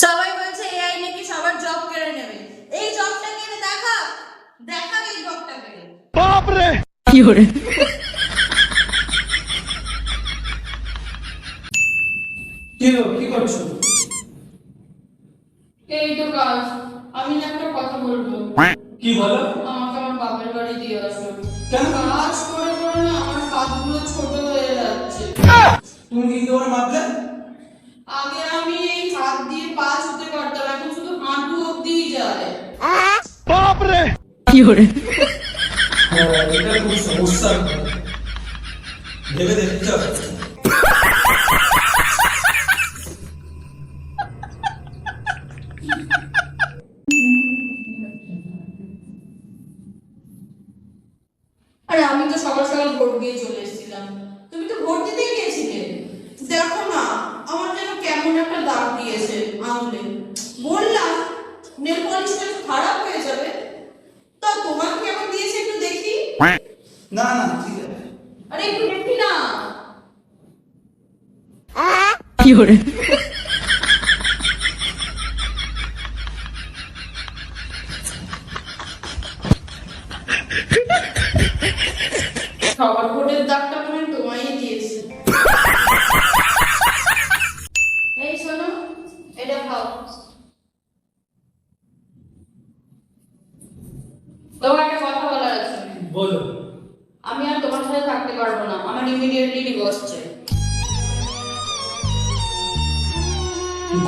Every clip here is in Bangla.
সবাই বলছে এআই নাকি সবার জব কেড়ে নেবে। এই জবটা কেড়ে দেখা এই জবটা কেড়ে। বাপ রে কি হরে কি করছো? এই তো কাজ। আমি না একটা কথা বলবো। কি বলো? আমাকে আমার বাপের বাড়ি দিয়ে আসো। কেন? কাজ করে করে না আমার হাতগুলো ছোট হয়ে যাচ্ছে। তুমি কি করে মাপলে? আগে আমি এই হাত দিয়ে পা ছুতে পারতাম, এখন শুধু হাঁটু অব্দিই যায়। বাপ রে কি হরে এটা খুব সমস্যা। ভেবে দেখছো? আরে আমি তো সকাল সকাল ভোট দিয়ে চলে এসেছিলাম। তুমি তো ভোট দিতে গিয়েছিলে। দেখো না আমার যেন কেমন একটা দাগ দিয়েছে আঙুলে। বললাম নেল পলিশটা একটু খারাপ হয়ে যাবে, তা তোমাকে কেমন দিয়েছে একটু দেখি। না ঠিক আছে। আরে একটু দেখি না। কি হরে সবার ভোটের দাগটা মনে হয় তোমায় দিয়েছে। এই শোনো, এটা খাও। তোমার একটা কথা বলার আছে। বলো। আমি আর তোমার সাথে থাকতে পারবো না, আমার ইমিডিয়েটলি ডিভোর্স চাই।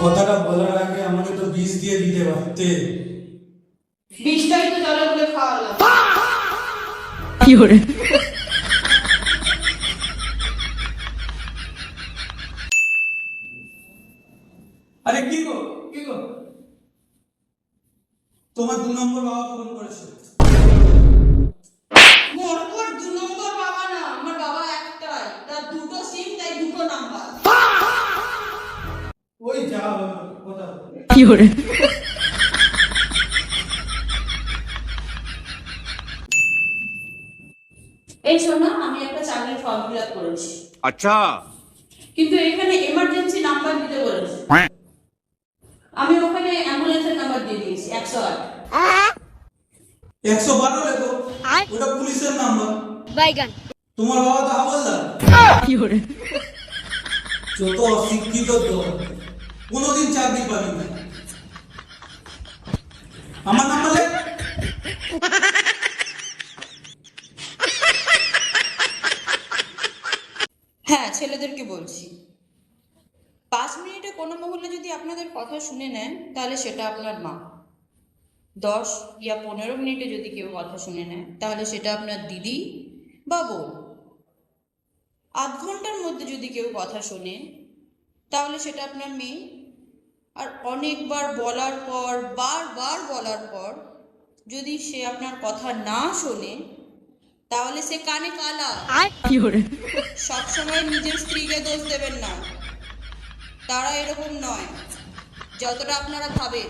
কথাটা বলার আগে আমাকে তো বিষ দিয়ে দিতে পারতে। বিষটাই তো জলে গুলে খাওয়ালাম। কি হরে আরে কি গো তোমার 2 নম্বর বাবা ফোন করেছে। মোর উপর 2 নম্বর বাবা না, আমার বাবা একটাই, তার দুটো সিম, তাই দুটো নাম্বার। ওই যা কথা। কি হরে এই শোনো, আমি একটা চাকরির ফর্ম ফিল আপ করেছি, আচ্ছা কিন্তু এখানে এমার্জেন্সি নাম্বার দিতে বলেছে। আমি ওখানে অ্যাম্বুলেন্সের নাম্বার দিয়ে দিয়েছি 108। 112 লেখো, ওটা পুলিশের নাম্বার। বাইগান তোমার বাবা তো হাওলদার। কি হরে যত অশিক্ষিত তো কোনোদিন চাকরি পাবি না। আমার নাম্বার লেখ। হ্যাঁ, ছেলেদেরকে বলছি, 5 মিনিটে কোনো মহিলা যদি আপনাদের কথা শুনে নেন তাহলে সেটা আপনার মা। 10 ইয়া 15 মিনিটে যদি কেউ কথা শুনে নেয় তাহলে সেটা আপনার দিদি বা বোন। 8 ঘন্টার মধ্যে যদি কেউ কথা শোনে তাহলে সেটা আপনার মেয়ে। আর অনেকবার বলার পর, বারবার বলার পর যদি সে আপনার কথা না শোনে তাহলে সে কানে কালা। কি হরে সবসময় নিজের স্ত্রীকে দোষ দেবেন না, তারা এরকম নয় যতটা আপনারা ভাবেন।